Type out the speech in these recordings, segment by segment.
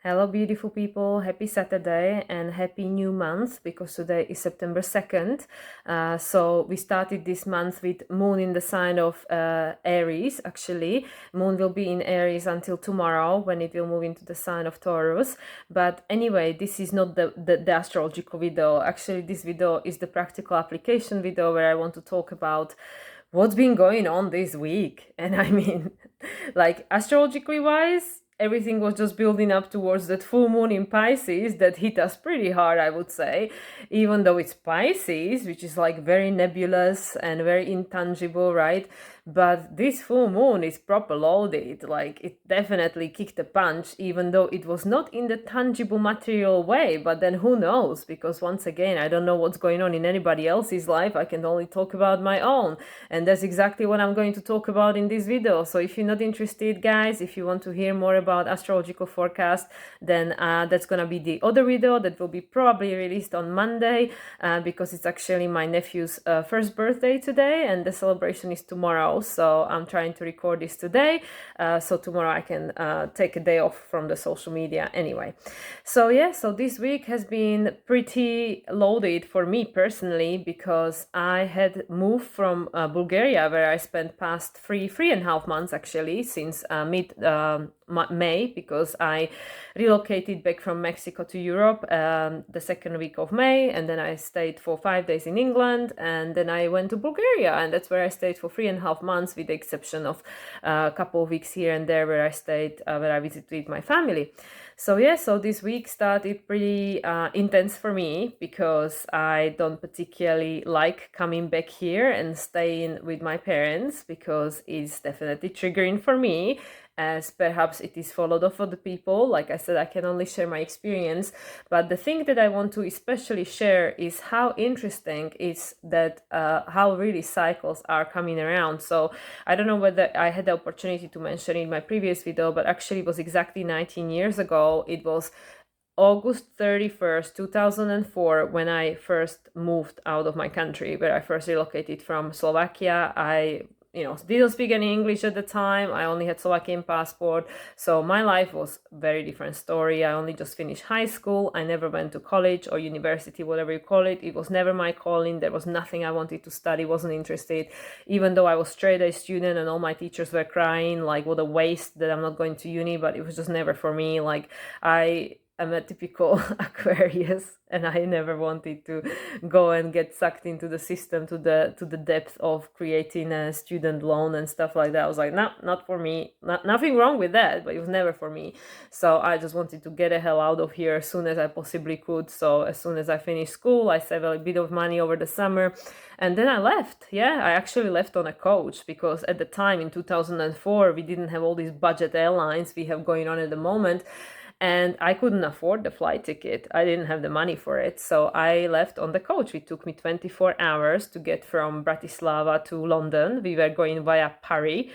Hello, beautiful people. Happy Saturday and happy new month because today is September 2nd. So we started this month with Moon in the sign of Aries, actually. Moon will be in Aries until tomorrow when it will move into the sign of Taurus. But anyway, this is not the astrological video. Actually, this video is the practical application video where I want to talk about what's been going on this week. And I mean, like astrologically wise, everything was just building up towards that full moon in Pisces that hit us pretty hard, I would say, even though it's Pisces, which is like very nebulous and very intangible, right? But this full moon is proper loaded. Like it definitely kicked a punch, even though it was not in the tangible material way. But then who knows? Because once again, I don't know what's going on in anybody else's life. I can only talk about my own. And that's exactly what I'm going to talk about in this video. So if you're not interested, guys, if you want to hear more about astrological forecast, then that's gonna be the other video that will be probably released on Monday because it's actually my nephew's first birthday today and the celebration is tomorrow. So I'm trying to record this today so tomorrow I can take a day off from the social media anyway. So yeah, so this week has been pretty loaded for me personally because I had moved from Bulgaria, where I spent past three and a half months actually since mid May, because I relocated back from Mexico to Europe the second week of May, and then I stayed for 5 days in England, and then I went to Bulgaria, and that's where I stayed for 3.5 months, with the exception of a couple of weeks here and there where I stayed, where I visited my family. So yeah, so this week started pretty intense for me because I don't particularly like coming back here and staying with my parents, because it's definitely triggering for me, as perhaps it is for a lot of other people. Like I said, I can only share my experience, but the thing that I want to especially share is how interesting is that how really cycles are coming around. So I don't know whether I had the opportunity to mention in my previous video, but actually it was exactly 19 years ago. It was August 31st, 2004, when I first moved out of my country, where I first relocated from Slovakia. I didn't speak any English at the time. I only had Slovakian passport. So my life was a very different story. I only just finished high school. I never went to college or university, whatever you call it. It was never my calling. There was nothing I wanted to study, wasn't interested. Even though I was straight A student and all my teachers were crying, like, what a waste that I'm not going to uni, but it was just never for me. Like, I'm a typical Aquarius, and I never wanted to go and get sucked into the system to the depth of creating a student loan and stuff like that. I was like, no, not for me. Nothing wrong with that, but it was never for me. So I just wanted to get the hell out of here as soon as I possibly could. So as soon as I finished school, I saved a bit of money over the summer, and then I left. Yeah, I actually left on a coach, because at the time in 2004, we didn't have all these budget airlines we have going on at the moment. And I couldn't afford the flight ticket. I didn't have the money for it. So I left on the coach. It took me 24 hours to get from Bratislava to London. We were going via Paris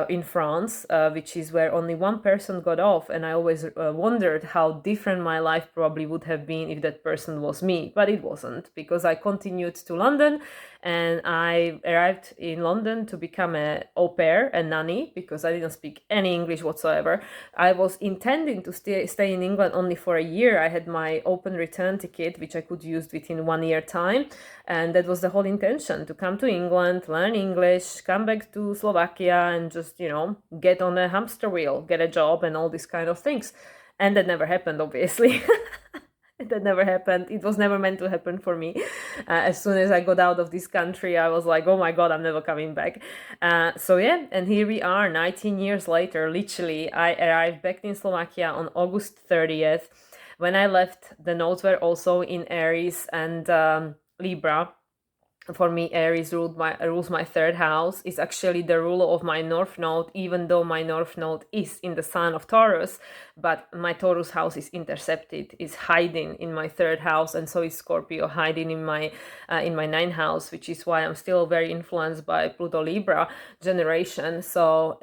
in France, which is where only one person got off. And I always wondered how different my life probably would have been if that person was me. But it wasn't, because I continued to London, and I arrived in London to become an au pair, a nanny, because I didn't speak any English whatsoever. I was intending to stay in England only for a year. I had my open return ticket, which I could use within 1 year time. And that was the whole intention, to come to England, learn English, come back to Slovakia, and just, get on a hamster wheel, get a job and all these kind of things. And that never happened, obviously. That never happened. It was never meant to happen for me. As soon as I got out of this country, I was like, oh my God, I'm never coming back. So yeah, and here we are 19 years later. Literally, I arrived back in Slovakia on August 30th. When I left, the nodes were also in Aries and Libra. For me, Aries rules my third house. It's actually the ruler of my north node, even though my north node is in the sign of Taurus, but my Taurus house is intercepted, is hiding in my third house, and so is Scorpio hiding in my ninth house, which is why I'm still very influenced by Pluto Libra generation. So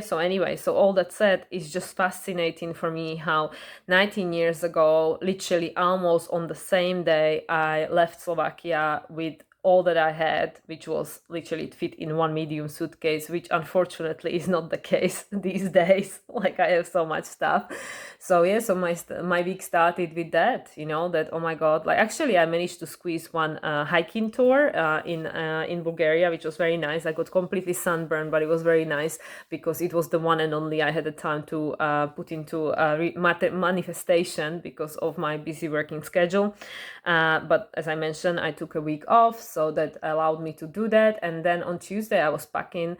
so anyway, so all that said, is just fascinating for me how 19 years ago, literally almost on the same day, I left Slovakia with all that I had, which was literally fit in one medium suitcase, which unfortunately is not the case these days. Like, I have so much stuff. So yeah, so my week started with that, that, oh my god, like actually I managed to squeeze one hiking tour in Bulgaria, which was very nice. I got completely sunburned, but it was very nice because it was the one and only I had the time to put into manifestation because of my busy working schedule. But as I mentioned, I took a week off, so that allowed me to do that. And then on Tuesday I was packing.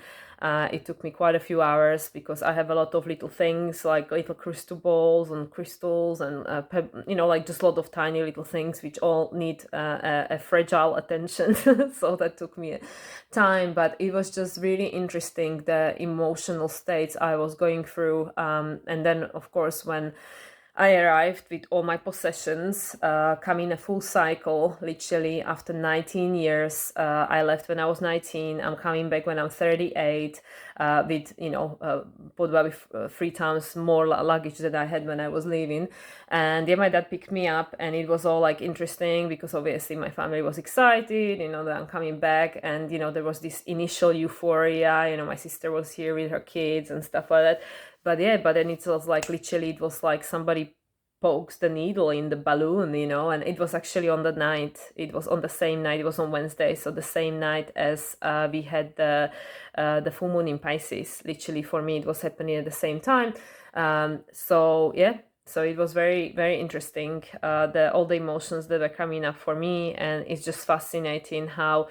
It took me quite a few hours because I have a lot of little things like little crystal balls and crystals and like just a lot of tiny little things which all need a fragile attention. So that took me time, but it was just really interesting, the emotional states I was going through. And then of course when I arrived with all my possessions, coming a full cycle, literally after 19 years. I left when I was 19. I'm coming back when I'm 38, with, probably 3 times more luggage than I had when I was leaving. And yeah, my dad picked me up, and it was all like interesting because obviously my family was excited, that I'm coming back. And, there was this initial euphoria, my sister was here with her kids and stuff like that. But yeah, but then it was like literally, it was like somebody pokes the needle in the balloon, and it was actually on the night. It was on the same night. It was on Wednesday, so the same night as we had the full moon in Pisces. Literally for me, it was happening at the same time. So yeah. So it was very, very interesting, all the emotions that were coming up for me, and it's just fascinating how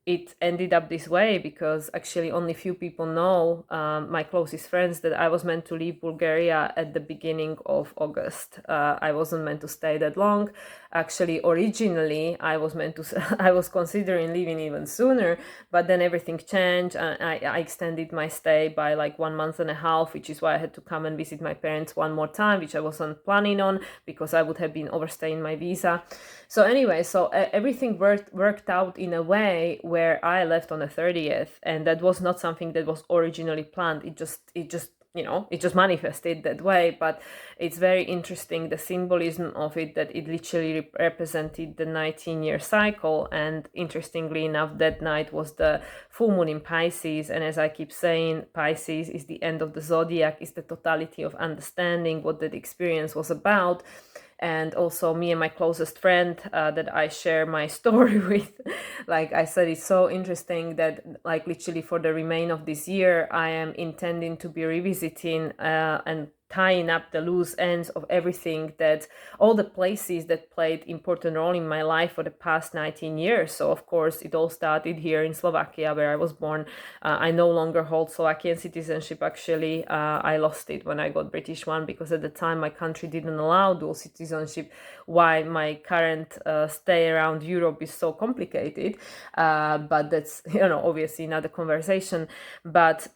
it ended up this way, because actually only few people know, my closest friends, that I was meant to leave Bulgaria at the beginning of August. I wasn't meant to stay that long. Actually, originally I was meant to I was considering leaving even sooner, but then everything changed, and I extended my stay by like 1.5 months, which is why I had to come and visit my parents one more time, which I wasn't planning on because I would have been overstaying my visa. So anyway, so everything worked out in a way where I left on the 30th, and that was not something that was originally planned. It just manifested that way. But it's very interesting, the symbolism of it, that it literally represented the 19-year cycle. And interestingly enough, that night was the full moon in Pisces. And as I keep saying, Pisces is the end of the zodiac, is the totality of understanding what that experience was about. And also me and my closest friend, that I share my story with, like I said, it's so interesting that like literally for the remainder of this year, I am intending to be revisiting and tying up the loose ends of everything, that all the places that played important role in my life for the past 19 years. So of course it all started here in Slovakia, where I was born. I no longer hold Slovakian citizenship. Actually, I lost it when I got British one, because at the time my country didn't allow dual citizenship. Why my current stay around Europe is so complicated, but that's obviously another conversation. But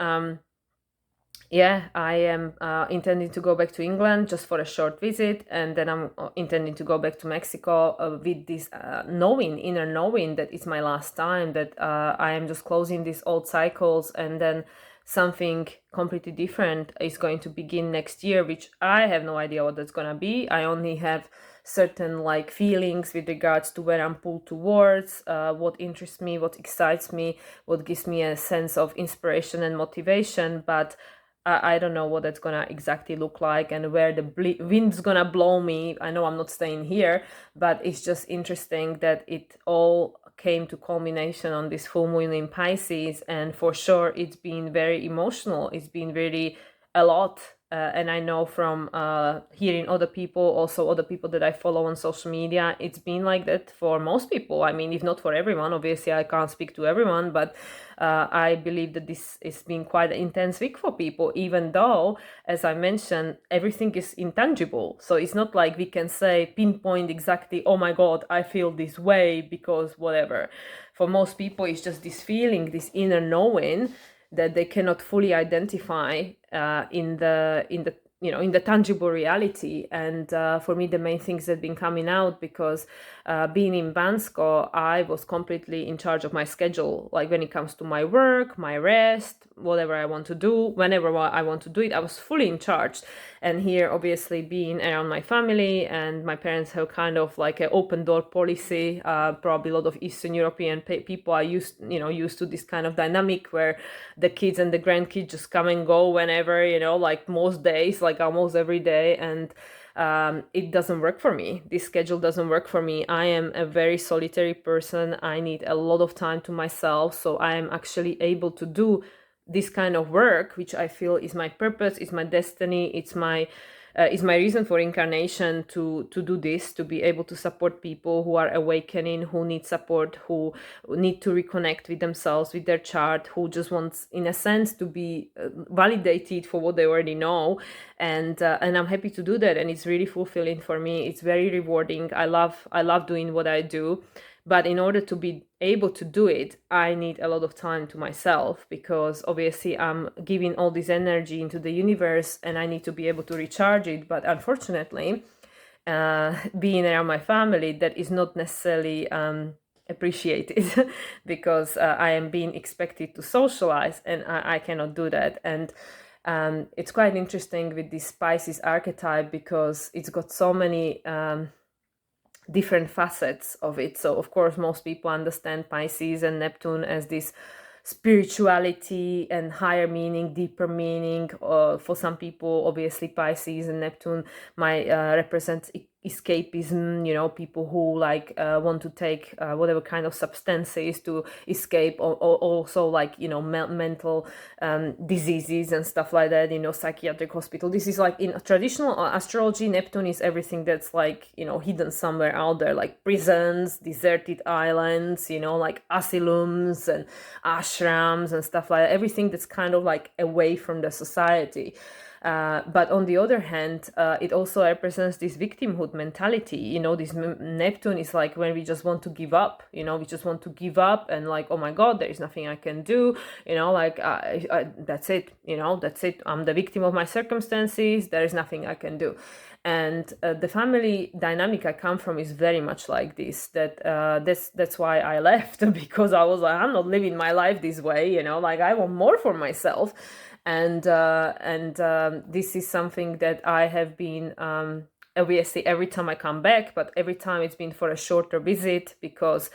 yeah, I am intending to go back to England just for a short visit, and then I'm intending to go back to Mexico with this inner knowing that it's my last time, that I am just closing these old cycles, and then something completely different is going to begin next year, which I have no idea what that's gonna be. I only have certain like feelings with regards to where I'm pulled towards, what interests me, what excites me, what gives me a sense of inspiration and motivation, but I don't know what that's gonna exactly look like and where the wind's gonna blow me. I know I'm not staying here, but it's just interesting that it all came to culmination on this full moon in Pisces. And for sure, it's been very emotional. It's been really a lot. And I know from hearing other people, also other people that I follow on social media, it's been like that for most people. I mean, if not for everyone, obviously I can't speak to everyone, but I believe that this has been quite an intense week for people, even though, as I mentioned, everything is intangible. So it's not like we can say, pinpoint exactly, oh my God, I feel this way because whatever. For most people, it's just this feeling, this inner knowing that they cannot fully identify in the tangible reality. And for me, the main things that have been coming out, because being in Bansko, I was completely in charge of my schedule. Like when it comes to my work, my rest, whatever I want to do, whenever I want to do it, I was fully in charge. And here, obviously, being around my family, and my parents have kind of like an open door policy. Probably a lot of Eastern European people are used to this kind of dynamic where the kids and the grandkids just come and go whenever, like most days, like almost every day, and it doesn't work for me. This schedule doesn't work for me. I am a very solitary person. I need a lot of time to myself, so I am actually able to do this kind of work, which I feel is my purpose, is my destiny, is my reason for incarnation, to do this, to be able to support people who are awakening, who need support, who need to reconnect with themselves, with their chart, who just wants, in a sense, to be validated for what they already know. And I'm happy to do that, and it's really fulfilling for me. It's very rewarding. I love doing what I do. But in order to be able to do it, I need a lot of time to myself, because obviously I'm giving all this energy into the universe and I need to be able to recharge it. But unfortunately, being around my family, that is not necessarily appreciated because I am being expected to socialize, and I cannot do that. And it's quite interesting with this Pisces archetype, because it's got so many different facets of it. So of course most people understand Pisces and Neptune as this spirituality and higher meaning, deeper meaning. For some people, obviously Pisces and Neptune might represent escapism, people who like want to take whatever kind of substances to escape, or also like mental diseases and stuff like that, psychiatric hospital. This is like in traditional astrology, Neptune is everything that's like hidden somewhere out there, like prisons, deserted islands, like asylums and ashrams and stuff like that, everything that's kind of like away from the society. But on the other hand, it also represents this victimhood mentality. This Neptune is like when we just want to give up, we just want to give up and like, oh my God, there is nothing I can do, like that's it, that's it. I'm the victim of my circumstances. There is nothing I can do. And the family dynamic I come from is very much like this. That's why I left, because I was like, I'm not living my life this way, like I want more for myself. And this is something that I have been obviously every time I come back, but every time it's been for a shorter visit, because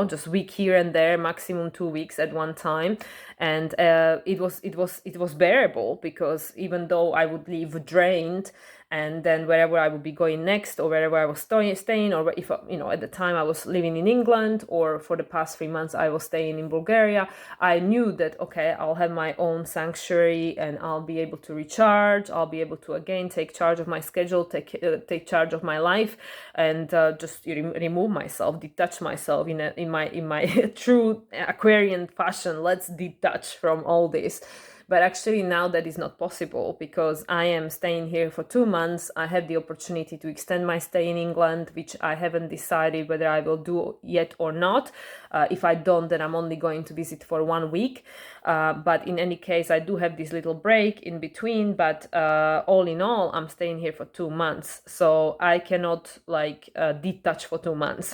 just week here and there, maximum 2 weeks at one time. And it was bearable, because even though I would leave drained, and then wherever I would be going next, or wherever I was staying, or if at the time I was living in England, or for the past 3 months I was staying in Bulgaria, I knew that okay, I'll have my own sanctuary and I'll be able to recharge. I'll be able to again take charge of my schedule, take charge of my life, and just remove myself, detach myself in my true Aquarian fashion. Let's detach from all this. But actually now that is not possible, because I am staying here for 2 months. I have the opportunity to extend my stay in England, which I haven't decided whether I will do yet or not. If I don't, then I'm only going to visit for 1 week. But in any case, I do have this little break in between. But all in all, I'm staying here for 2 months. So I cannot like detach for 2 months.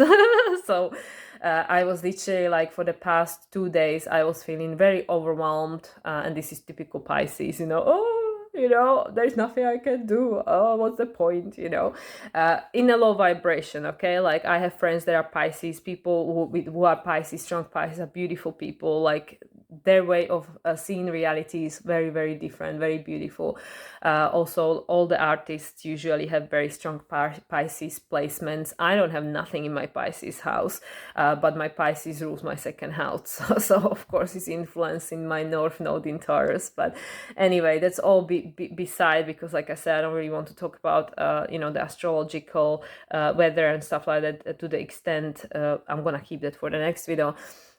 So I was literally like for the past 2 days, I was feeling very overwhelmed. And this is typical Pisces, there's nothing I can do. Oh, what's the point, in a low vibration, okay? Like I have friends that are Pisces, people who are Pisces, strong Pisces, are beautiful people. Like their way of seeing reality is very, very different, very beautiful. Also, all the artists usually have very strong Pisces placements. I don't have nothing in my Pisces house, but my Pisces rules my second house. So of course, it's influencing my North Node in Taurus. But anyway, that's all beside, because like I said, I don't really want to talk about, the astrological weather and stuff like that to the extent. I'm going to keep that for the next video.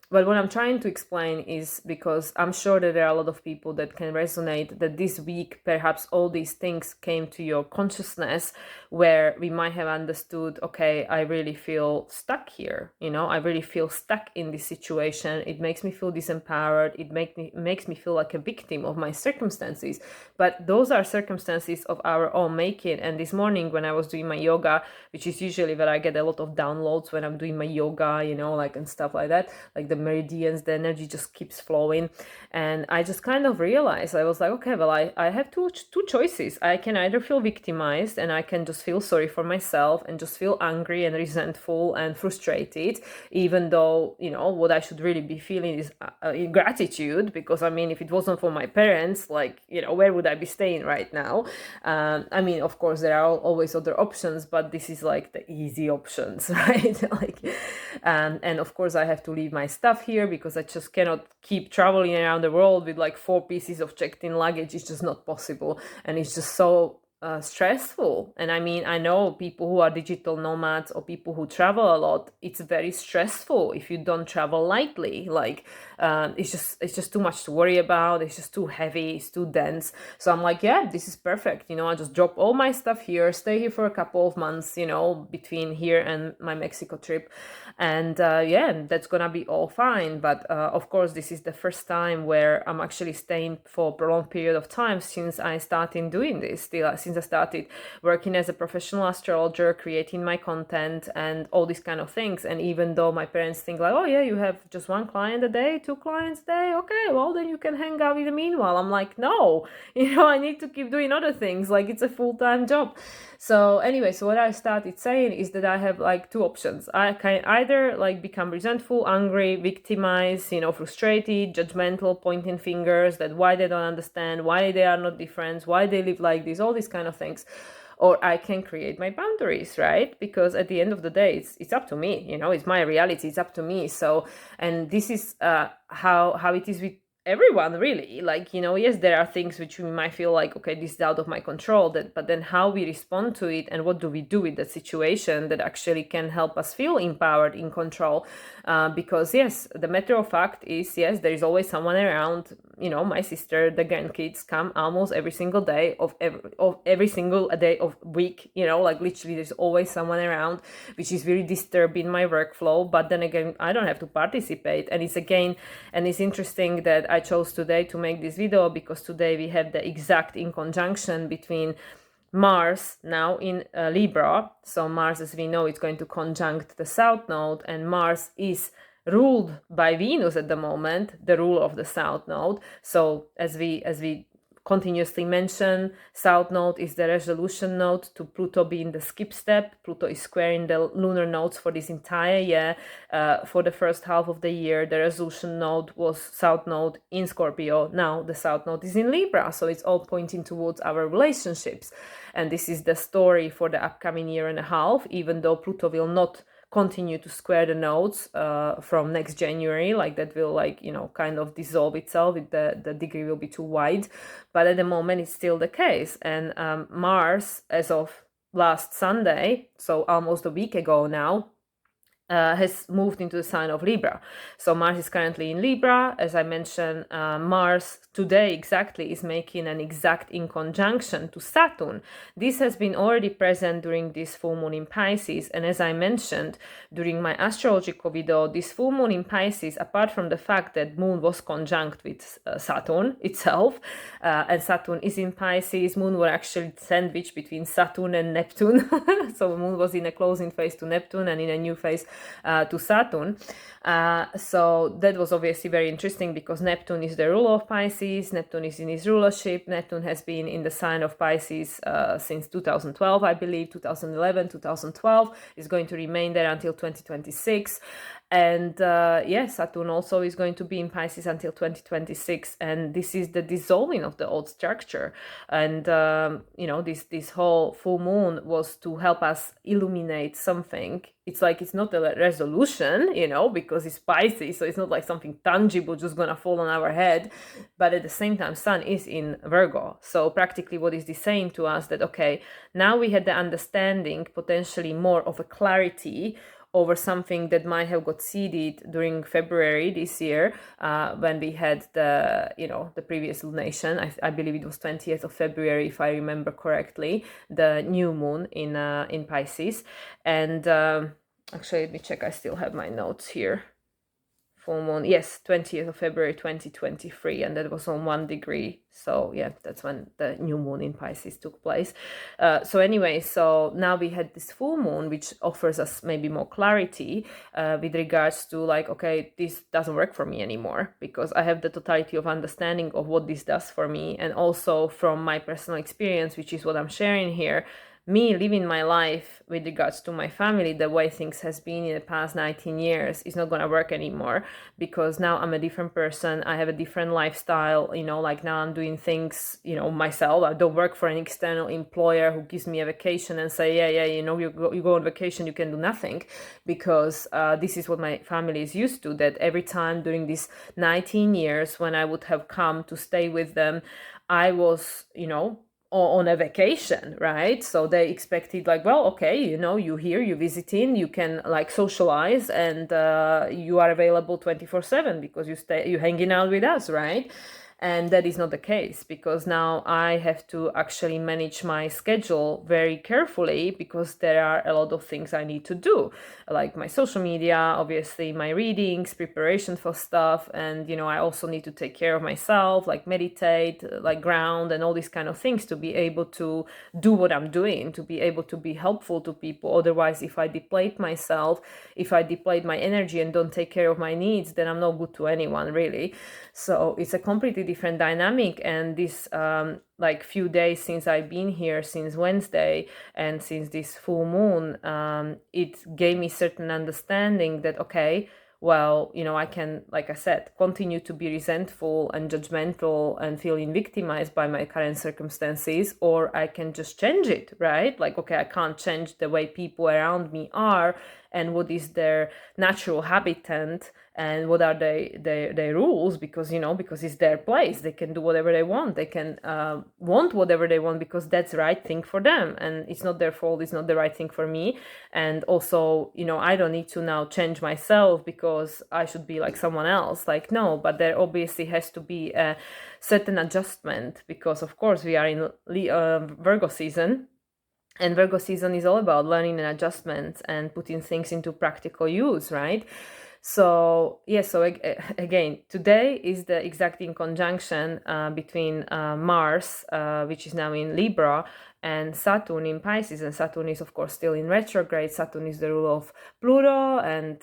But what I'm trying to explain is, because I'm sure that there are a lot of people that can resonate, that this week perhaps all these things came to your consciousness, where we might have understood, okay, I really feel stuck here, I really feel stuck in this situation. It makes me feel disempowered. It makes me feel like a victim of my circumstances. But those are circumstances of our own making. And this morning when I was doing my yoga, which is usually where I get a lot of downloads when I'm doing my yoga, and stuff like that, like the meridians, the energy just keeps flowing. And I just kind of realized, I was like, okay, well, I have two choices. I can either feel victimized and I can just feel sorry for myself and just feel angry and resentful and frustrated, even though, you know, what I should really be feeling is gratitude, because I mean, if it wasn't for my parents, like, you know, where would I be staying right now? I mean, of course, there are always other options, but this is like the easy options, right? Like, and of course, I have to leave my stuff here because I just cannot keep traveling around the world with like 4 pieces of checked-in luggage. It's just not possible, and it's just so stressful. And I mean, I know people who are digital nomads or people who travel a lot, it's very stressful if you don't travel lightly. Like it's just too much to worry about. It's just too heavy, it's too dense. So I'm like, yeah, this is perfect, you know. I just drop all my stuff here, stay here for a couple of months, you know, between here and my Mexico trip, and yeah, that's gonna be all fine. But of course, this is the first time where I'm actually staying for a prolonged period of time since I started doing this, since I started working as a professional astrologer, creating my content and all these kind of things. And even though my parents think like, oh yeah, you have just 1 client a day, 2 clients a day, okay, well then you can hang out in the meanwhile. I'm like, no, you know, I need to keep doing other things, like it's a full-time job. So anyway, so what I started saying is that I have like 2 options. I can either like become resentful, angry, victimized, you know, frustrated, judgmental, pointing fingers that why they don't understand, why they are not different, why they live like this, all these kind of things. Or I can create my boundaries, right? Because at the end of the day, it's up to me, you know, it's my reality, it's up to me. So, and this is how it is with everyone, really. Like, you know, yes, there are things which we might feel like, okay, this is out of my control, but then how we respond to it and what do we do with that situation that actually can help us feel empowered, in control. Because yes, the matter of fact is, yes, there is always someone around. You know, my sister, the grandkids come almost every single day of every single day of week, you know, like literally there's always someone around, which is really disturbing my workflow. But then again, I don't have to participate. And it's interesting that I chose today to make this video, because today we have the exact in conjunction between Mars now in Libra. So Mars, as we know, is going to conjunct the South Node, and Mars is ruled by Venus at the moment, the ruler of the South Node. So as we continuously mention, South Node is the resolution node to Pluto being the skip step. Pluto is squaring the lunar nodes for this entire year. For the first half of the year, the resolution node was South Node in Scorpio. Now the South Node is in Libra, so it's all pointing towards our relationships. And this is the story for the upcoming year and a half, even though Pluto will not continue to square the nodes from next January. Like that will, like, you know, kind of dissolve itself. The degree will be too wide, but at the moment it's still the case. And Mars, as of last Sunday, so almost a week ago now, has moved into the sign of Libra. So Mars is currently in Libra. As I mentioned, Mars today exactly is making an exact in conjunction to Saturn. This has been already present during this full moon in Pisces. And as I mentioned during my astrological video, this full moon in Pisces, apart from the fact that moon was conjunct with Saturn itself, and Saturn is in Pisces, moon were actually sandwiched between Saturn and Neptune. So moon was in a closing phase to Neptune and in a new phase to Saturn. So that was obviously very interesting, because Neptune is the ruler of Pisces. Neptune is in his rulership. Neptune has been in the sign of Pisces since 2012, I believe, 2011, 2012. Is going to remain there until 2026. And yes, Saturn also is going to be in Pisces until 2026, and this is the dissolving of the old structure. And you know, this whole full moon was to help us illuminate something. It's like, it's not a resolution, you know, because it's Pisces, so it's not like something tangible just gonna fall on our head. But at the same time, Sun is in Virgo, so practically what is this saying to us? That okay, now we had the understanding, potentially more of a clarity over something that might have got seeded during February this year, when we had the, you know, the previous lunation. I believe it was 20th of February, if I remember correctly, the new moon in Pisces. And actually, let me check. I still have my notes here full moon. Yes, 20th of February 2023, and that was on 1 degree. So yeah, that's when the new moon in Pisces took place. So anyway, so now we had this full moon, which offers us maybe more clarity with regards to like, okay, this doesn't work for me anymore, because I have the totality of understanding of what this does for me, and also from my personal experience, which is what I'm sharing here, me living my life with regards to my family the way things has been in the past 19 years is not going to work anymore, because now I'm a different person. I have a different lifestyle, you know, like now I'm doing things, you know, myself. I don't work for an external employer who gives me a vacation and say, yeah, you know, you go on vacation, you can do nothing, because this is what my family is used to, that every time during these 19 years when I would have come to stay with them, I was, you know, on a vacation, right? So they expected like, well, okay, you know, you here, you visiting, you can like socialize, and you are available 24/7 because you hanging out with us, right? And that is not the case, because now I have to actually manage my schedule very carefully, because there are a lot of things I need to do, like my social media, obviously my readings, preparation for stuff, and you know, I also need to take care of myself, like meditate, like ground, and all these kind of things to be able to do what I'm doing, to be able to be helpful to people. Otherwise, if I deplete myself, if I deplete my energy and don't take care of my needs, then I'm not good to anyone, really. So it's a completely different dynamic. And this like few days since I've been here, since Wednesday and since this full moon, it gave me certain understanding that, okay, well, you know, I can, like I said, continue to be resentful and judgmental and feeling victimized by my current circumstances, or I can just change it, right? Like, okay, I can't change the way people around me are and what is their natural habitat and what are their rules, because, you know, because it's their place, they can do whatever they want, they can want whatever they want, because that's the right thing for them, and it's not their fault, it's not the right thing for me. And also, you know, I don't need to now change myself because I should be like someone else. Like, no, but there obviously has to be a certain adjustment, because of course we are in Virgo season. And Virgo season is all about learning and adjustments and putting things into practical use, right? So yeah, so again, today is the exacting conjunction between Mars, which is now in Libra, and Saturn in Pisces. And Saturn is, of course, still in retrograde. Saturn is the ruler of Pluto, and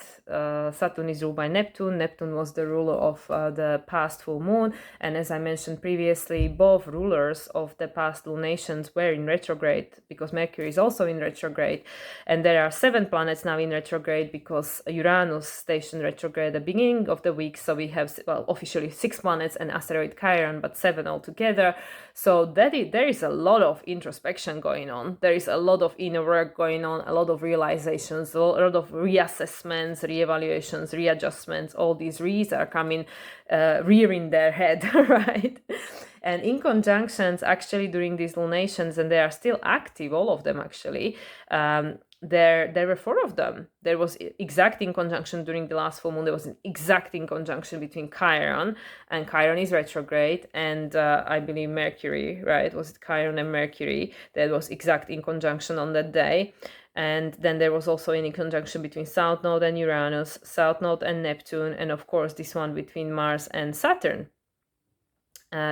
Saturn is ruled by Neptune. Neptune was the ruler of the past full moon. And as I mentioned previously, both rulers of the past lunations were in retrograde, because Mercury is also in retrograde. And there are 7 planets now in retrograde, because Uranus stationed retrograde at the beginning of the week. So we have, well, officially 6 planets and asteroid Chiron, but 7 altogether. So there is a lot of introspection going on. There is a lot of inner work going on, a lot of realizations, a lot of reassessments, reevaluations, readjustments. All these re's are coming, rearing their head, right? And in conjunctions, actually, during these lunations, and they are still active, all of them actually, there were 4 of them. There was exacting conjunction during the last full moon. There was an exacting conjunction between Chiron, and Chiron is retrograde, and I believe Mercury, right? Was it Chiron and Mercury? That was exact in conjunction on that day. And then there was also any conjunction between South Node and Uranus, South Node and Neptune, and of course this one between Mars and Saturn.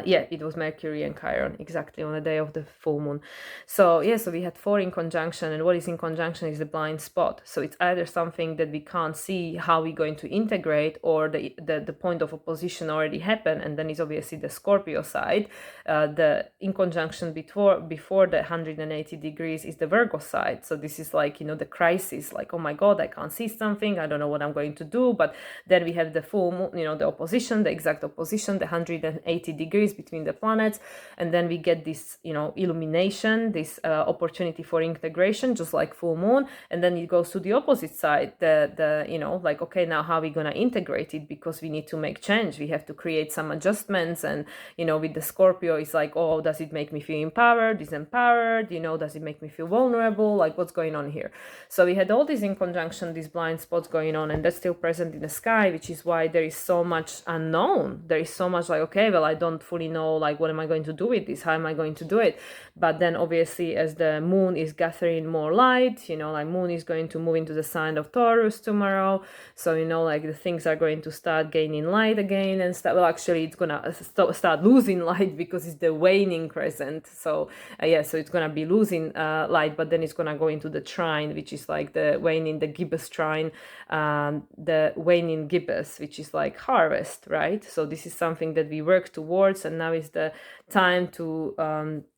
Yeah, it was Mercury and Chiron exactly on the day of the full moon. So yeah, so we had 4 in conjunction, and what is in conjunction is the blind spot. So it's either something that we can't see how we're going to integrate, or the point of opposition already happened, and then is obviously the Scorpio side. The in conjunction before the 180 degrees is the Virgo side. So this is like, you know, the crisis, like, oh my God, I can't see something, I don't know what I'm going to do. But then we have the full moon, you know, the opposition, the exact opposition, the 180 degrees between the planets, and then we get this, you know, illumination, this opportunity for integration, just like full moon. And then it goes to the opposite side, the you know, like, okay, now how are we gonna integrate it, because we need to make change, we have to create some adjustments. And you know, with the Scorpio, it's like, oh, does it make me feel empowered, disempowered, you know, does it make me feel vulnerable, like what's going on here? So we had all these in conjunction, these blind spots going on, and that's still present in the sky, which is why there is so much unknown. There is so much like, okay, well, I don't don't fully know, like, what am I going to do with this? How am I going to do it? But then obviously as the moon is gathering more light, like moon is going to move into the sign of Taurus tomorrow. So, like the things are going to start gaining light again and stuff. Well, actually it's gonna start losing light because it's the waning crescent. So so it's gonna be losing light, but then it's gonna go into the trine, which is like the waning, the gibbous trine, the waning gibbous, which is like harvest, right? So this is something that we work towards, and now is the time to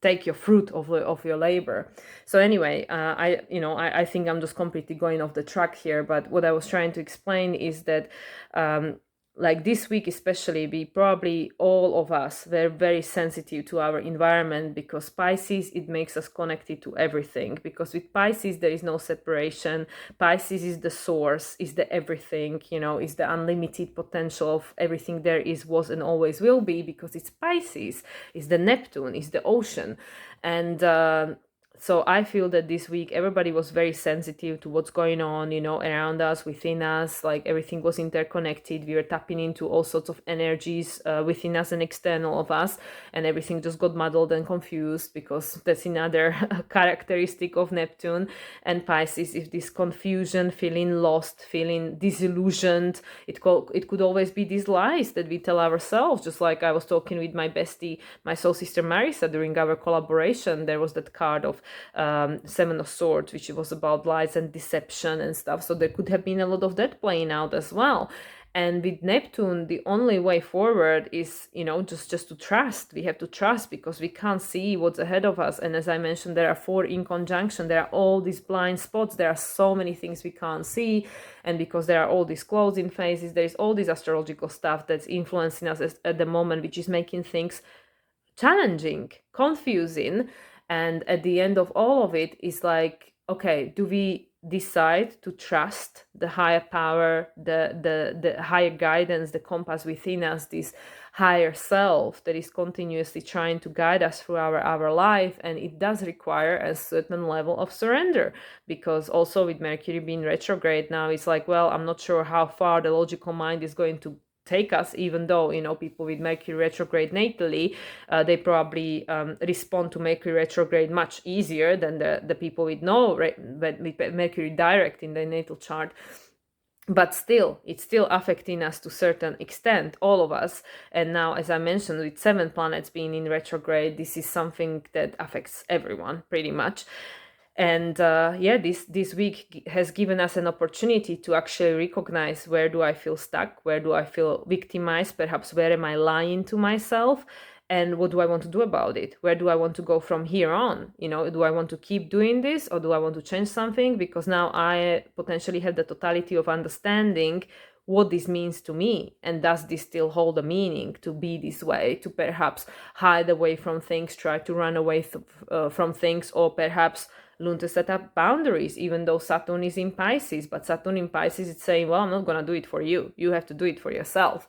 take your fruit of your labor. So anyway, I think I'm just completely going off the track here, but what I was trying to explain is that like this week especially, we probably, all of us, were very sensitive to our environment, because Pisces, it makes us connected to everything, because with Pisces there is no separation. Pisces is the source, is the everything, is the unlimited potential of everything there is, was, and always will be, because it's Pisces, is the Neptune, is the ocean. And so I feel that this week everybody was very sensitive to what's going on, around us, within us. Like everything was interconnected. We were tapping into all sorts of energies within us and external of us, and everything just got muddled and confused, because that's another characteristic of Neptune and Pisces. If this confusion, feeling lost, feeling disillusioned, it could always be these lies that we tell ourselves. Just like I was talking with my bestie, my soul sister Marisa, during our collaboration, there was that card of Seven of Swords, which was about lies and deception and stuff. So there could have been a lot of that playing out as well. And with Neptune, the only way forward is, just to trust. We have to trust, because we can't see what's ahead of us. And as I mentioned, there are 4 in conjunction. There are all these blind spots. There are so many things we can't see. And because there are all these closing phases, there is all this astrological stuff that's influencing us at the moment, which is making things challenging, confusing. And at the end of all of it is like, okay, do we decide to trust the higher power, the higher guidance, the compass within us, this higher self that is continuously trying to guide us through our life? And it does require a certain level of surrender, because also with Mercury being retrograde now, it's like, well, I'm not sure how far the logical mind is going to take us, even though people with Mercury retrograde natally, they probably respond to Mercury retrograde much easier than the people with with Mercury direct in their natal chart. But still, it's still affecting us to a certain extent, all of us. And now, as I mentioned, with 7 planets being in retrograde, this is something that affects everyone pretty much. And this week has given us an opportunity to actually recognize, where do I feel stuck? Where do I feel victimized? Perhaps where am I lying to myself? And what do I want to do about it? Where do I want to go from here on? Do I want to keep doing this, or do I want to change something? Because now I potentially have the totality of understanding what this means to me, and does this still hold a meaning to be this way, to perhaps hide away from things, try to run away from things, or perhaps learn to set up boundaries, even though Saturn is in Pisces. But Saturn in Pisces, it's saying, well, I'm not going to do it for you. You have to do it for yourself.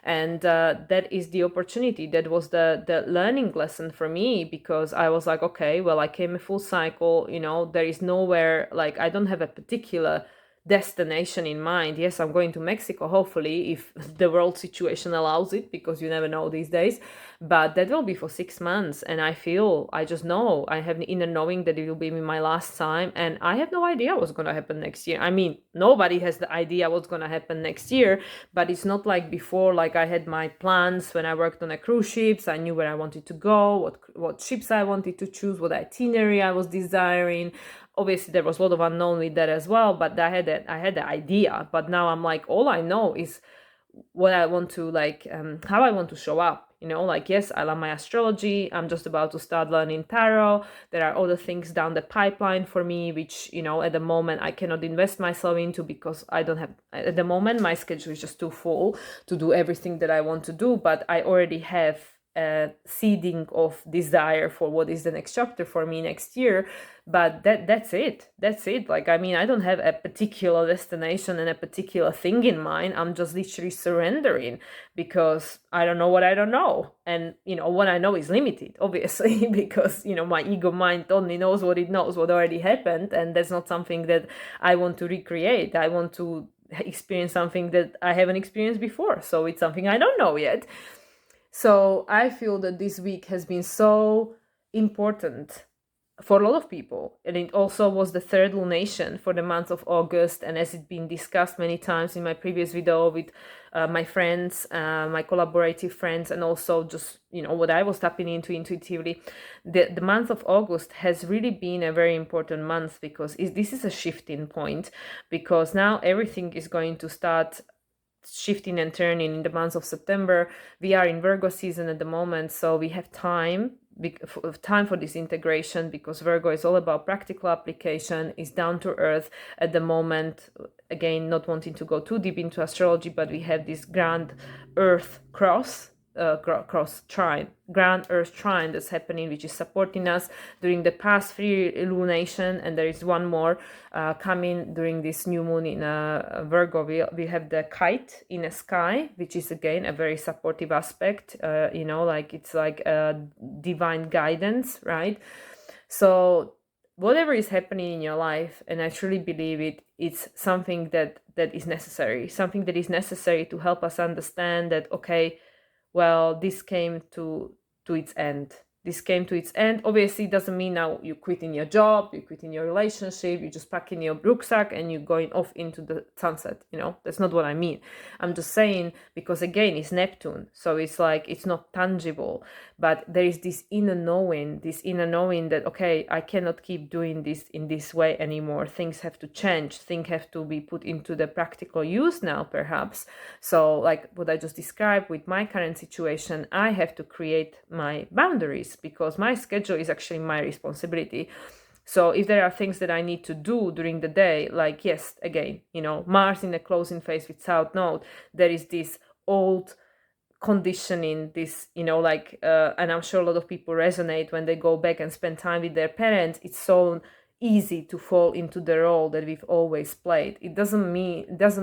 And that is the opportunity. That was the learning lesson for me, because I was like, okay, well, I came a full cycle, there is nowhere, like, I don't have a particular destination in mind. Yes, I'm going to Mexico, hopefully, if the world situation allows it, because you never know these days. But that will be for 6 months, and I just know, I have the inner knowing that it will be my last time, and I have no idea what's going to happen next year. I mean, nobody has the idea what's going to happen next year, but it's not like before. Like, I had my plans when I worked on a cruise ships. I knew where I wanted to go, what ships I wanted to choose, what itinerary I was desiring. Obviously, there was a lot of unknown with that as well, but I had the idea. But now I'm like, all I know is what I want to, like, how I want to show up. Like, yes, I love my astrology. I'm just about to start learning tarot. There are other things down the pipeline for me, which, at the moment I cannot invest myself into, because I don't have, at the moment, my schedule is just too full to do everything that I want to do. But I already have a seeding of desire for what is the next chapter for me next year. But that's it. Like, I mean, I don't have a particular destination and a particular thing in mind. I'm just literally surrendering, because I don't know what I don't know. And, what I know is limited, obviously, because, my ego mind only knows what it knows, what already happened. And that's not something that I want to recreate. I want to experience something that I haven't experienced before. So it's something I don't know yet. So I feel that this week has been so important for a lot of people, and it also was the third lunation for the month of August. And as it's been discussed many times in my previous video with my friends, my collaborative friends, and also just what I was tapping into intuitively, the month of August has really been a very important month, because this is a shifting point, because now everything is going to start shifting and turning in the month of September. We are in Virgo season at the moment, so we have time for this integration, because Virgo is all about practical application, is down to earth at the moment. Again, not wanting to go too deep into astrology, but we have this grand earth cross trine, grand earth trine that's happening, which is supporting us during the past 3 lunation, and there is one more coming during this new moon in Virgo. We have the kite in the sky, which is again a very supportive aspect, like it's like a divine guidance, right? So whatever is happening in your life, and I truly believe it's something that is necessary, to help us understand that, okay, well, this came to its end. Obviously, it doesn't mean now you quitting your job, you quitting your relationship, you just packing your rucksack and you're going off into the sunset. That's not what I mean. I'm just saying, because again, it's Neptune, so it's like it's not tangible, but there is this inner knowing that, okay, I cannot keep doing this in this way anymore. Things have to change. Things have to be put into the practical use now, perhaps. So, like what I just described with my current situation, I have to create my boundaries, because my schedule is actually my responsibility. So if there are things that I need to do during the day, like, yes, again, Mars in the closing phase with South Node, there is this old conditioning, this, and I'm sure a lot of people resonate when they go back and spend time with their parents. It's so easy to fall into the role that we've always played. It doesn't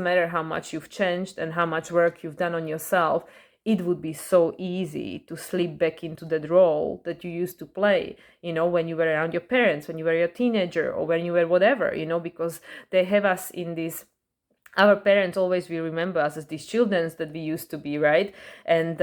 matter how much you've changed and how much work you've done on yourself. It would be so easy to slip back into that role that you used to play, when you were around your parents, when you were a teenager, or when you were whatever, because they have us in this. Our parents always will remember us as these children that we used to be, right? And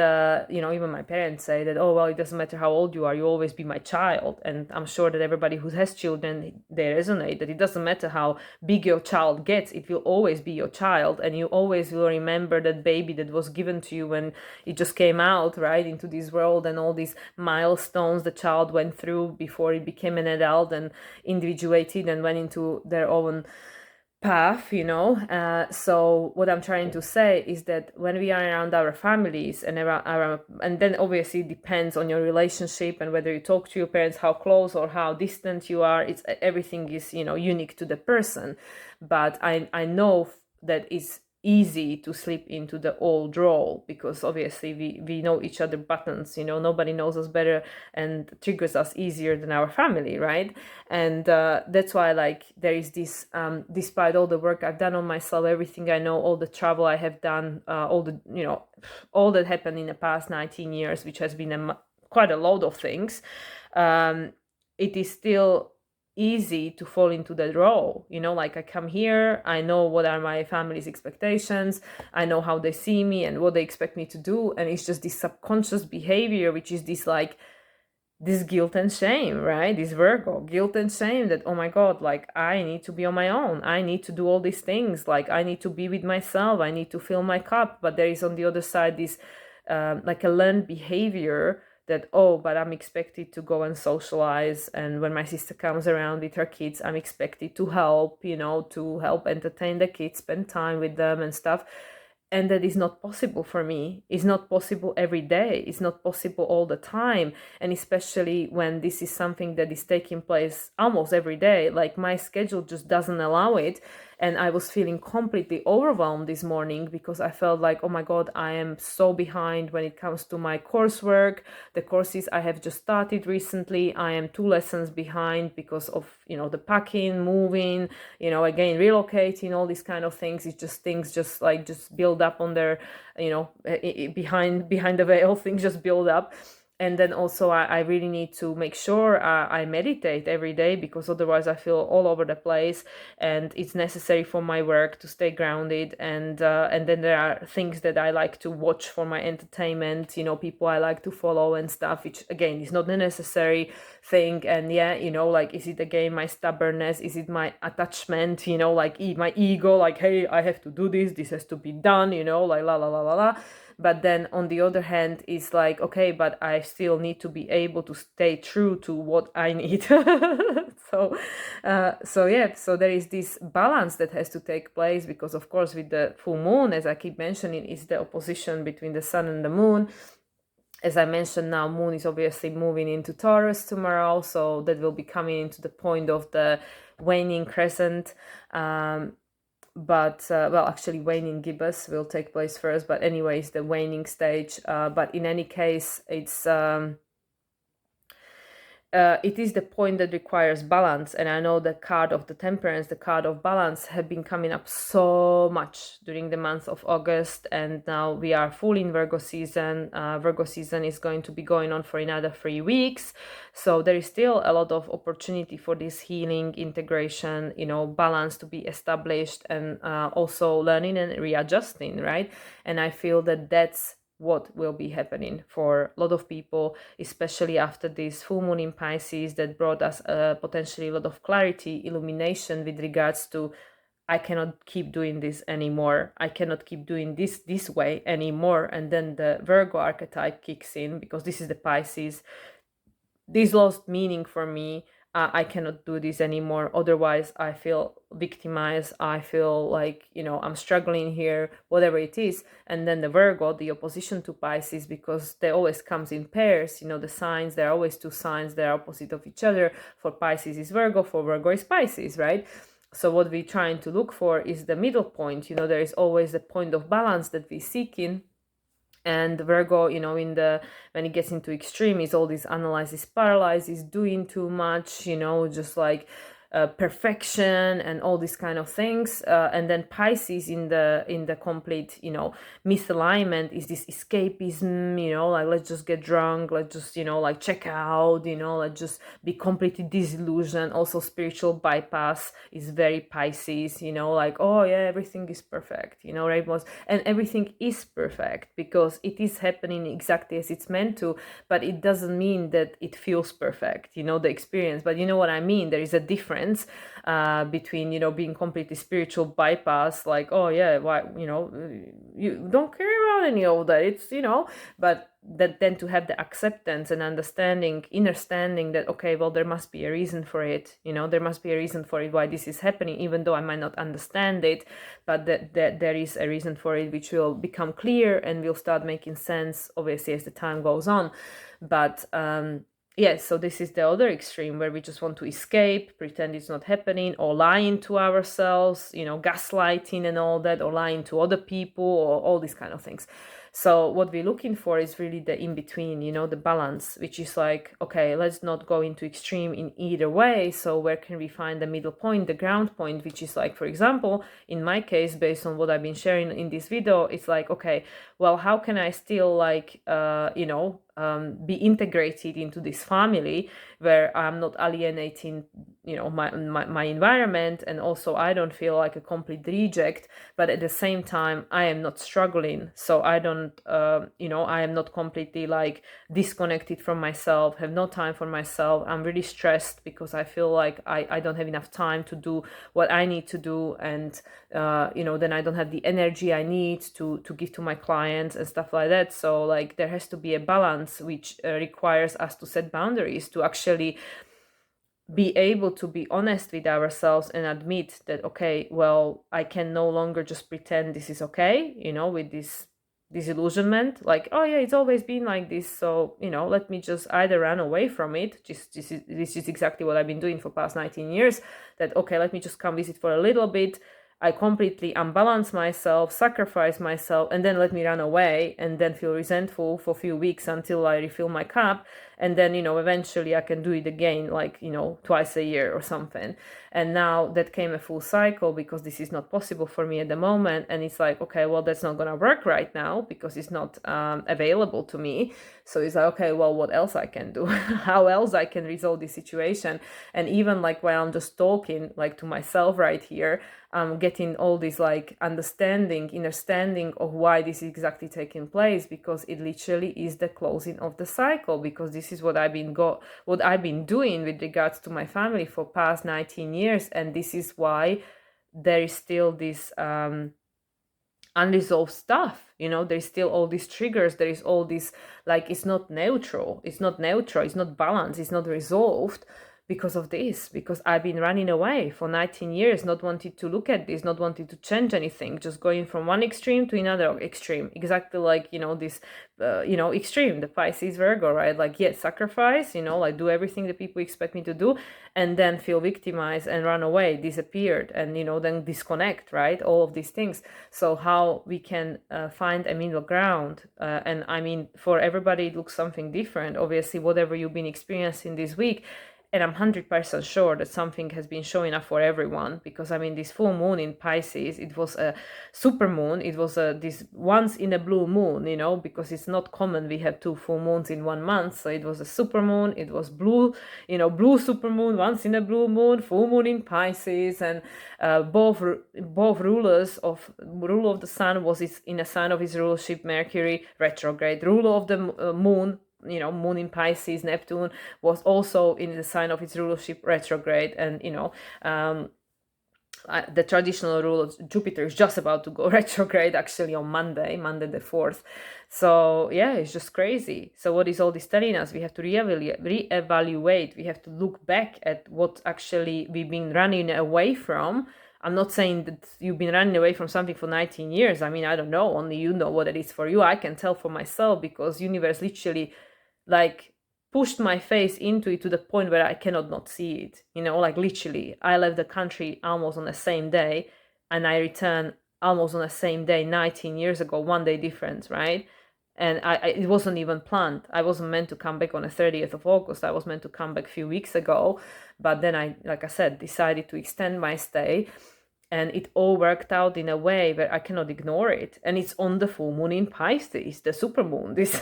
even my parents say that, oh, well, it doesn't matter how old you are, you always be my child. And I'm sure that everybody who has children, they resonate that it doesn't matter how big your child gets, it will always be your child, and you always will remember that baby that was given to you when it just came out, right, into this world, and all these milestones the child went through before it became an adult and individuated and went into their own path. So what I'm trying to say is that when we are around our families and and then obviously it depends on your relationship and whether you talk to your parents, how close or how distant you are. It's everything is unique to the person, but I know that it's easy to slip into the old role, because obviously we know each other buttons. Nobody knows us better and triggers us easier than our family, right? And that's why, like, there is this despite all the work I've done on myself, everything I know, all the travel I have done, all that happened in the past 19 years, which has been quite a lot of things, it is still easy to fall into that role. Like, I come here, I know what are my family's expectations, I know how they see me and what they expect me to do, and it's just this subconscious behavior, which is this, like, this guilt and shame, right? This Virgo guilt and shame that, oh my God, like, I need to be on my own, I need to do all these things, like, I need to be with myself, I need to fill my cup. But there is on the other side this like a learned behavior that, oh, but I'm expected to go and socialize, and when my sister comes around with her kids, I'm expected to help, to help entertain the kids, spend time with them and stuff. And that is not possible for me. It's not possible every day. It's not possible all the time. And especially when this is something that is taking place almost every day, like, my schedule just doesn't allow it. And I was feeling completely overwhelmed this morning, because I felt like, oh my God, I am so behind when it comes to my coursework. The courses I have just started recently, I am 2 lessons behind because of, the packing, moving, again, relocating, all these kind of things. It's just things just build up on their, behind the veil, things just build up. And then also I really need to make sure I meditate every day, because otherwise I feel all over the place, and it's necessary for my work to stay grounded. And then there are things that I like to watch for my entertainment, people I like to follow and stuff, which again is not a necessary thing. And yeah, like, is it again my stubbornness, is it my attachment, like my ego, like, hey, I have to do this has to be done, like la la la la la. But then on the other hand is like, okay, but I still need to be able to stay true to what I need. So there is this balance that has to take place, because of course with the full moon, as I keep mentioning, is the opposition between the sun and the moon. As I mentioned, now moon is obviously moving into Taurus tomorrow, so that will be coming into the point of the waning crescent. But well, actually waning gibbous will take place first, but anyways, the waning stage. But in any case, it is the point that requires balance. And I know the card of the temperance, the card of balance, have been coming up so much during the month of August, and now we are full in Virgo season. Virgo season is going to be going on for another 3 weeks, so there is still a lot of opportunity for this healing, integration, balance to be established, and also learning and readjusting, right? And I feel that that's what will be happening for a lot of people, especially after this full moon in Pisces that brought us potentially a lot of clarity, illumination with regards to, I cannot keep doing this anymore. I cannot keep doing this way anymore. And then the Virgo archetype kicks in, because this is the Pisces. This lost meaning for me. I cannot do this anymore. Otherwise, I feel victimized. I feel like, I'm struggling here, whatever it is. And then the Virgo, the opposition to Pisces, because they always comes in pairs, the signs, there are always two signs, they're opposite of each other. For Pisces is Virgo, for Virgo is Pisces, right? So what we're trying to look for is the middle point. There is always the point of balance that we seek in. And Virgo, when it gets into extreme, is all this analysis paralysis, doing too much, just like perfection and all these kind of things. And then Pisces in the complete, misalignment is this escapism, like, let's just get drunk, let's just, like, check out, let's just be completely disillusioned. Also spiritual bypass is very Pisces, like, oh yeah, everything is perfect, right? And everything is perfect because it is happening exactly as it's meant to, but it doesn't mean that it feels perfect, the experience. But you know what I mean? There is a difference between being completely spiritual bypass, like, oh yeah, why, you don't care about any of that, it's but that then to have the acceptance and understanding, understanding that, okay, well, there must be a reason for it, there must be a reason for it, why this is happening, even though I might not understand it, but that there is a reason for it, which will become clear and will start making sense, obviously, as the time goes on. But yes, so this is the other extreme, where we just want to escape, pretend it's not happening, or lying to ourselves, gaslighting and all that, or lying to other people, or all these kind of things. So what we're looking for is really the in-between, the balance, which is like, okay, let's not go into extreme in either way. So where can we find the middle point, the ground point, which is like, for example, in my case, based on what I've been sharing in this video, it's like, okay, well, how can I still like, be integrated into this family where I'm not alienating, my environment, and also I don't feel like a complete reject, but at the same time I am not struggling, so I don't I am not completely like disconnected from myself, have no time for myself. I'm really stressed because I feel like I don't have enough time to do what I need to do, and then I don't have the energy I need to give to my clients and stuff like that. So like there has to be a balance, which requires us to set boundaries, to actually be able to be honest with ourselves and admit that, okay, well, I can no longer just pretend this is okay, with this disillusionment, like, oh yeah, it's always been like this, so let me just either run away from it. This is exactly what I've been doing for past 19 years, that, okay, let me just come visit for a little bit, I completely unbalance myself, sacrifice myself, and then let me run away and then feel resentful for a few weeks until I refill my cup. and then, you know, eventually I can do it again, like, you know, twice a year or something. And now that came a full cycle because this is not possible for me at the moment. And it's like, okay, well, that's not gonna work right now because it's not available to me. So it's like, okay, well, what else I can do? How else I can resolve this situation? And even like while I'm just talking like to myself right here, I'm getting all this like understanding of why this is exactly taking place, because it literally is the closing of the cycle, because this is what I've been doing with regards to my family for past 19 years. And this is why there is still this unresolved stuff, you know, there's still all these triggers, there is all this, like, it's not neutral, it's not balanced, it's not resolved, because of this, because I've been running away for 19 years, not wanting to look at this, not wanting to change anything, just going from one extreme to another extreme, exactly like, you know, this extreme, the Pisces Virgo, right? Like, yes, sacrifice, you know, like do everything that people expect me to do, and then feel victimized and run away, disappeared, and, you know, then disconnect, right? All of these things. So how we can find a middle ground, and I mean, for everybody it looks something different, obviously, whatever you've been experiencing this week. And I'm 100% sure that something has been showing up for everyone, because I mean, this full moon in Pisces, it was a super moon. It was this once in a blue moon, you know, because it's not common we have two full moons in 1 month. So it was a super moon, it was blue, you know, blue super moon, once in a blue moon, full moon in Pisces, and both ruler of the sun was in a sign of his rulership, Mercury retrograde. Ruler of the moon, you know, moon in Pisces, Neptune, was also in the sign of its rulership, retrograde. And, you know, the traditional rule of Jupiter is just about to go retrograde actually on Monday the 4th. So yeah, it's just crazy. So what is all this telling us? We have to reevaluate. We have to look back at what actually we've been running away from. I'm not saying that you've been running away from something for 19 years. I mean, I don't know. Only you know what it is for you. I can tell for myself, because universe literally like pushed my face into it to the point where I cannot not see it. You know, like literally, I left the country almost on the same day, and I returned almost on the same day 19 years ago, 1 day difference, right? And it wasn't even planned. I wasn't meant to come back on the 30th of August. I was meant to come back a few weeks ago. But then I, like I said, decided to extend my stay. And it all worked out in a way where I cannot ignore it. And it's on the full moon in Pisces, the supermoon, this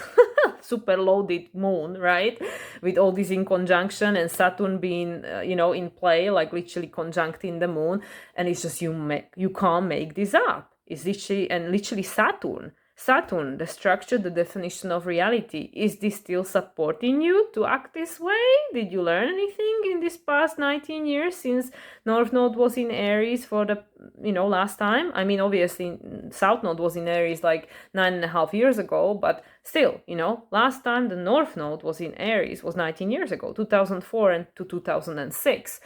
super loaded moon, right? With all this in conjunction, and Saturn being, in play, like literally conjuncting the moon. And it's just, you can't make this up. It's literally Saturn, the structure, the definition of reality. Is this still supporting you to act this way? Did you learn anything in this past 19 years since North Node was in Aries for the, last time? I mean, obviously, South Node was in Aries like 9.5 years ago, but still, last time the North Node was in Aries was 19 years ago, 2004 and to 2006.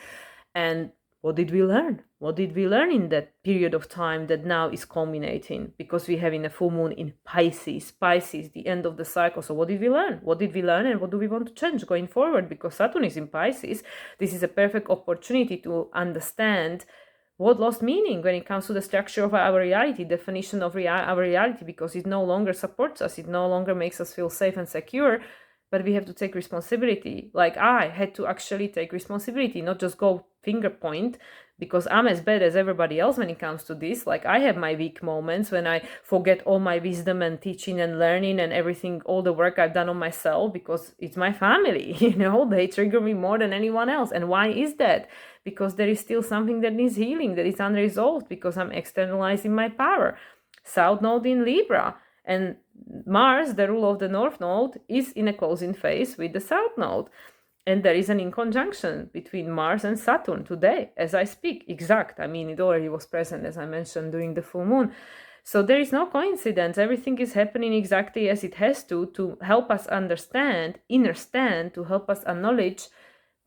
And what did we learn? What did we learn in that period of time that now is culminating? Because we're having a full moon in Pisces, the end of the cycle. So what did we learn? What did we learn, and what do we want to change going forward? Because Saturn is in Pisces, this is a perfect opportunity to understand what lost meaning when it comes to the structure of our reality, definition of our reality, because it no longer supports us. It no longer makes us feel safe and secure. But we have to take responsibility. Like, I had to actually take responsibility, not just go finger point, because I'm as bad as everybody else when it comes to this. Like, I have my weak moments when I forget all my wisdom and teaching and learning and everything, all the work I've done on myself, because it's my family, they trigger me more than anyone else. And why is that? Because there is still something that needs healing, that is unresolved, because I'm externalizing my power. South Node in Libra. And Mars, the ruler of the North Node, is in a closing phase with the South Node. And there is an inconjunction between Mars and Saturn today, as I speak. Exact. I mean, it already was present, as I mentioned, during the full moon. So there is no coincidence. Everything is happening exactly as it has to help us understand, to help us acknowledge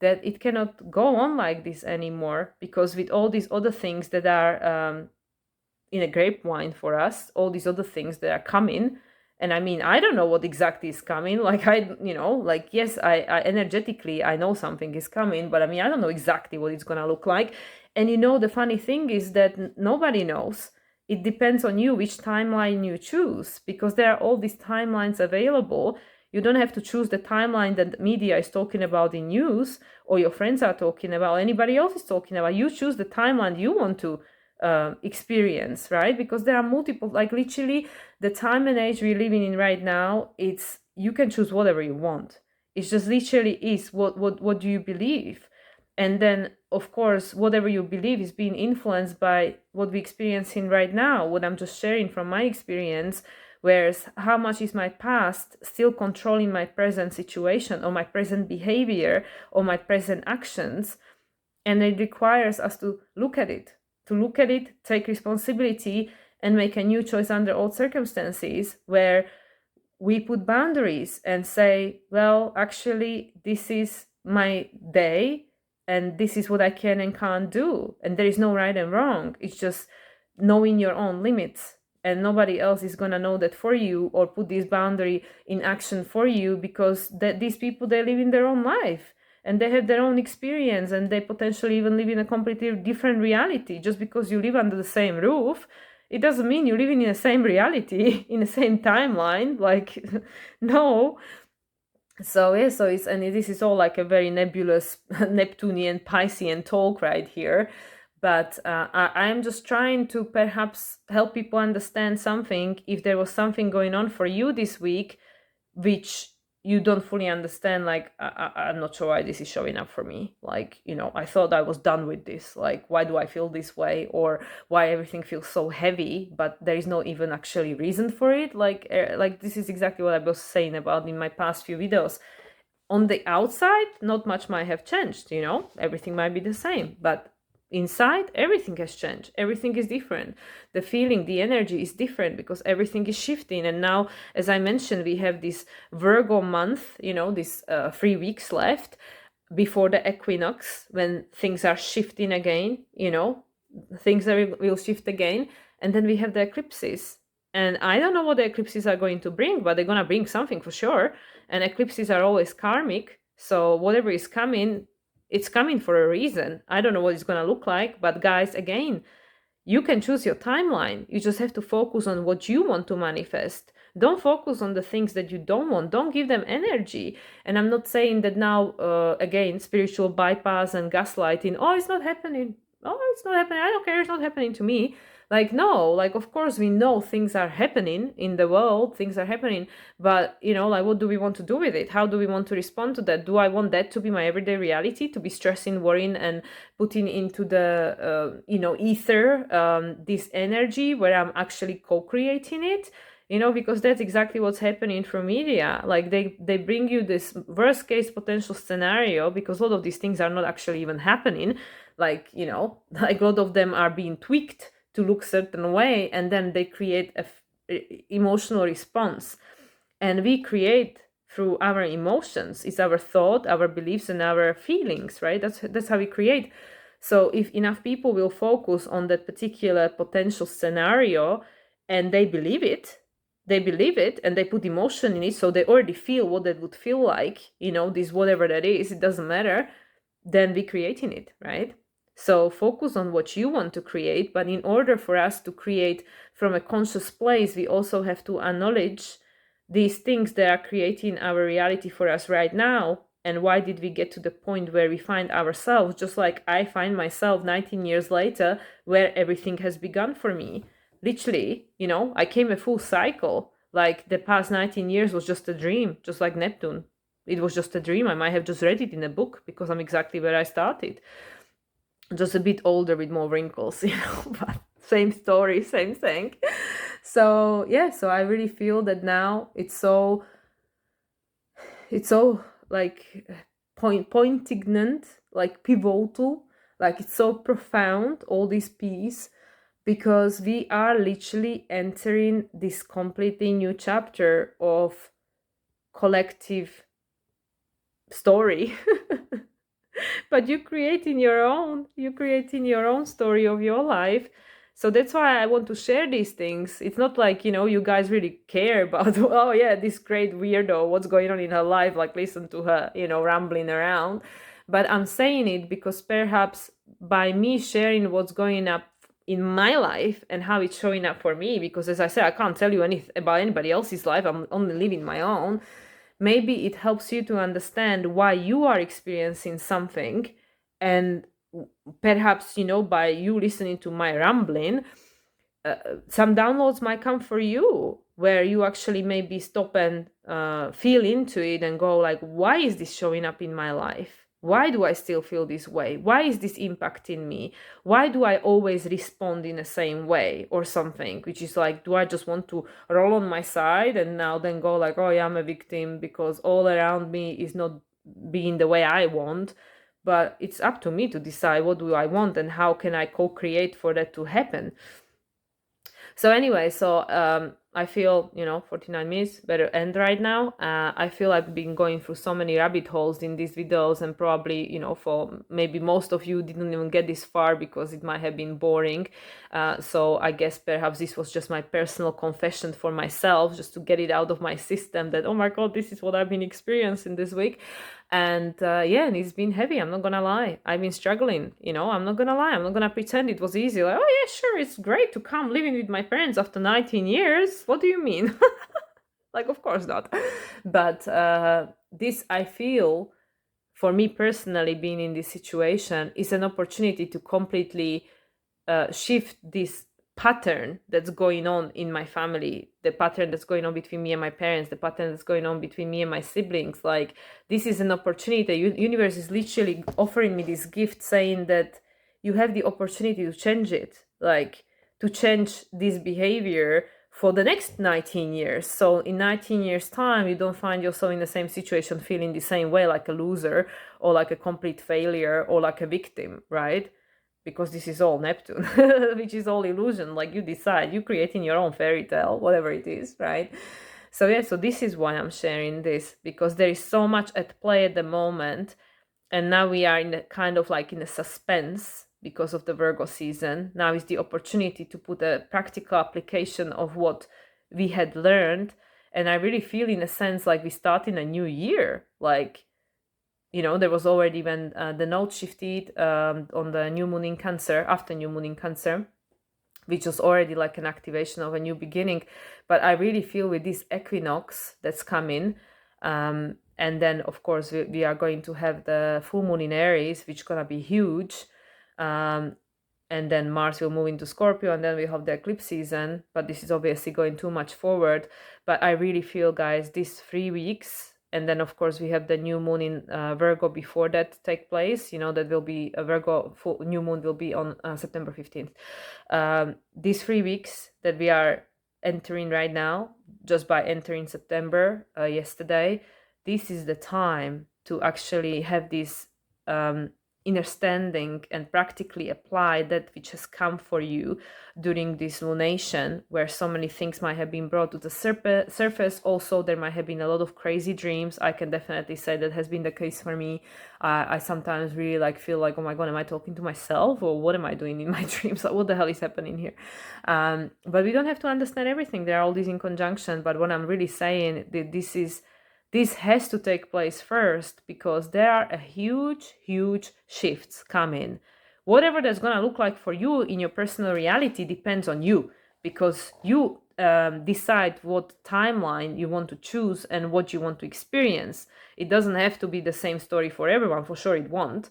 that it cannot go on like this anymore. Because with all these other things that are in a grapevine for us, all these other things that are coming, and I mean, I don't know what exactly is coming. Like, yes, I energetically, I know something is coming, but I mean, I don't know exactly what it's gonna look like. And the funny thing is that nobody knows. It depends on you which timeline you choose, because there are all these timelines available. You don't have to choose the timeline that the media is talking about in news, or your friends are talking about, anybody else is talking about. You choose the timeline you want to experience, right? Because there are multiple, like literally the time and age we're living in right now, it's, you can choose whatever you want. It's just literally is what do you believe? And then of course whatever you believe is being influenced by what we're experiencing right now, what I'm just sharing from my experience. Whereas how much is my past still controlling my present situation or my present behavior or my present actions? And it requires us to look at it, take responsibility, and make a new choice under all circumstances, where we put boundaries and say, well, actually, this is my day and this is what I can and can't do. And there is no right and wrong. It's just knowing your own limits. And nobody else is going to know that for you or put this boundary in action for you, because these people, they live in their own life and they have their own experience, and they potentially even live in a completely different reality. Just because you live under the same roof, it doesn't mean you're living in the same reality, in the same timeline. Like, no. So yeah, so it's, and this is all like a very nebulous Neptunian Piscean talk right here. But I'm just trying to perhaps help people understand something. If there was something going on for you this week, which you don't fully understand, like, I'm not sure why this is showing up for me. Like, I thought I was done with this. Like, why do I feel this way? Or why everything feels so heavy, but there is no even actually reason for it. Like this is exactly what I was saying about in my past few videos. On the outside, not much might have changed, everything might be the same, but inside, everything has changed. Everything is different. The feeling, the energy is different, because everything is shifting. And now, as I mentioned, we have this Virgo month, this 3 weeks left before the equinox, when things are shifting again, things will shift again. And then we have the eclipses. And I don't know what the eclipses are going to bring, but they're going to bring something for sure. And eclipses are always karmic. So whatever is coming, it's coming for a reason. I don't know what it's going to look like, but guys, again, you can choose your timeline. You just have to focus on what you want to manifest. Don't focus on the things that you don't want. Don't give them energy. And I'm not saying that now, again, spiritual bypass and gaslighting, oh, it's not happening. Oh, it's not happening. I don't care. It's not happening to me. Like, no, like, of course we know things are happening in the world, things are happening, but, like, what do we want to do with it? How do we want to respond to that? Do I want that to be my everyday reality, to be stressing, worrying, and putting into the, ether, this energy where I'm actually co-creating it? Because that's exactly what's happening for media. Like, they bring you this worst case potential scenario, because a lot of these things are not actually even happening. Like, like a lot of them are being tweaked to look certain way, and then they create a emotional response. And we create through our emotions. It's our thought, our beliefs, and our feelings, right? That's how we create. So if enough people will focus on that particular potential scenario, and they believe it, and they put emotion in it, so they already feel what that would feel like, this whatever that is, it doesn't matter, then we're creating it, right? So focus on what you want to create. But in order for us to create from a conscious place, we also have to acknowledge these things that are creating our reality for us right now. And why did we get to the point where we find ourselves, just like I find myself 19 years later, where everything has begun for me. Literally, I came a full cycle. Like, the past 19 years was just a dream, just like Neptune. It was just a dream. I might have just read it in a book, because I'm exactly where I started. Just a bit older with more wrinkles, but same story, same thing. So yeah, so I really feel that now it's so like poignant, like pivotal, like it's so profound, all this piece, because we are literally entering this completely new chapter of collective story. But you're creating your own story of your life. So that's why I want to share these things. It's not like, you guys really care about, oh yeah, this great weirdo, what's going on in her life, like listen to her, rambling around. But I'm saying it because perhaps by me sharing what's going up in my life and how it's showing up for me, because as I said, I can't tell you anything about anybody else's life. I'm only living my own. maybe it helps you to understand why you are experiencing something. And perhaps, by you listening to my rambling, some downloads might come for you, where you actually maybe stop and feel into it and go like, why is this showing up in my life? Why do I still feel this way? Why is this impacting me? Why do I always respond in the same way or something? Which is like, do I just want to roll on my side and now then go like, oh yeah, I'm a victim because all around me is not being the way I want? But it's up to me to decide what do I want and how can I co-create for that to happen. So anyway, I feel, 49 minutes better end right now. I feel I've been going through so many rabbit holes in these videos, and probably, for maybe most of you didn't even get this far because it might have been boring. So I guess perhaps this was just my personal confession for myself, just to get it out of my system that, oh my God, this is what I've been experiencing this week. And and it's been heavy. I'm not gonna lie. I've been struggling. I'm not gonna lie. I'm not gonna pretend it was easy. Like, oh yeah, sure, it's great to come living with my parents after 19 years. What do you mean? Like, of course not. But this, I feel, for me personally, being in this situation is an opportunity to completely shift this pattern that's going on in my family, the pattern that's going on between me and my parents, the pattern that's going on between me and my siblings. Like, this is an opportunity. The universe is literally offering me this gift, saying that you have the opportunity to change it, like to change this behavior for the next 19 years. So in 19 years time, you don't find yourself in the same situation feeling the same way, like a loser or like a complete failure or like a victim, right? Because this is all Neptune, which is all illusion. Like, you decide, you creating your own fairy tale, whatever it is, right? So this is why I'm sharing this, because there is so much at play at the moment, and now we are in a kind of like in a suspense because of the Virgo season. Now is the opportunity to put a practical application of what we had learned, and I really feel, in a sense, like we start in a new year. Like, there was already when the node shifted on the new moon in Cancer, after new moon in Cancer, which was already like an activation of a new beginning. But I really feel with this equinox that's coming, and then of course we are going to have the full moon in Aries, which is gonna be huge. And then Mars will move into Scorpio, and then we have the eclipse season. But this is obviously going too much forward. But I really feel, guys, these 3 weeks, and then of course we have the new moon in Virgo before that take place. That will be a Virgo full new moon will be on September 15th. These 3 weeks that we are entering right now, just by entering September yesterday, this is the time to actually have this understanding and practically apply that which has come for you during this lunation, where so many things might have been brought to the surface. Also, there might have been a lot of crazy dreams. I can definitely say that has been the case for me. I sometimes really feel like, oh my God, am I talking to myself, or what am I doing in my dreams? Like, what the hell is happening here? But we don't have to understand everything. There are all these in conjunction. But what I'm really saying, that this has to take place first, because there are a huge shifts coming. Whatever that's going to look like for you in your personal reality depends on you, because you decide what timeline you want to choose and what you want to experience. It doesn't have to be the same story for everyone. For sure it won't.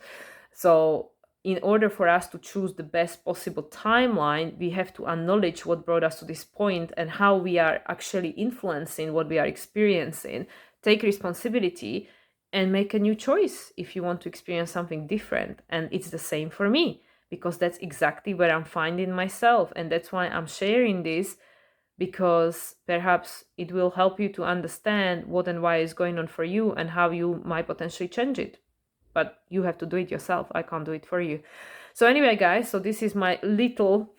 So in order for us to choose the best possible timeline, we have to acknowledge what brought us to this point and how we are actually influencing what we are experiencing. Take responsibility and make a new choice if you want to experience something different. And it's the same for me, because that's exactly where I'm finding myself. And that's why I'm sharing this, because perhaps it will help you to understand what and why is going on for you and how you might potentially change it. But you have to do it yourself. I can't do it for you. So anyway, guys, so this is my little,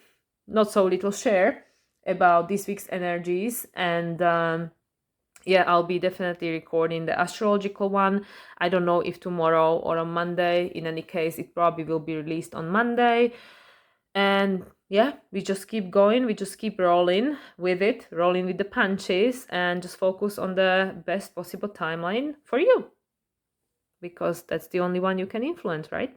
not so little share about this week's energies. And I'll be definitely recording the astrological one. I don't know if tomorrow or on Monday. In any case, it probably will be released on Monday. And we just keep going. We just keep rolling with it, rolling with the punches, and just focus on the best possible timeline for you. because that's the only one you can influence, right?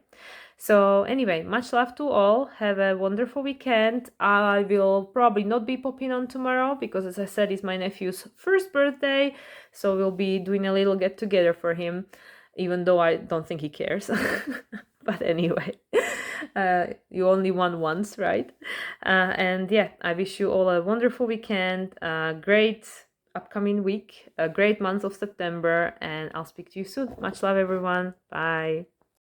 So anyway, much love to all. Have a wonderful weekend. I will probably not be popping on tomorrow because, as I said, it's my nephew's first birthday. So we'll be doing a little get together for him, even though I don't think he cares. But anyway, you only won once, right? And yeah, I wish you all a wonderful weekend, great upcoming week, a great month of September, and I'll speak to you soon. Much love, everyone. Bye.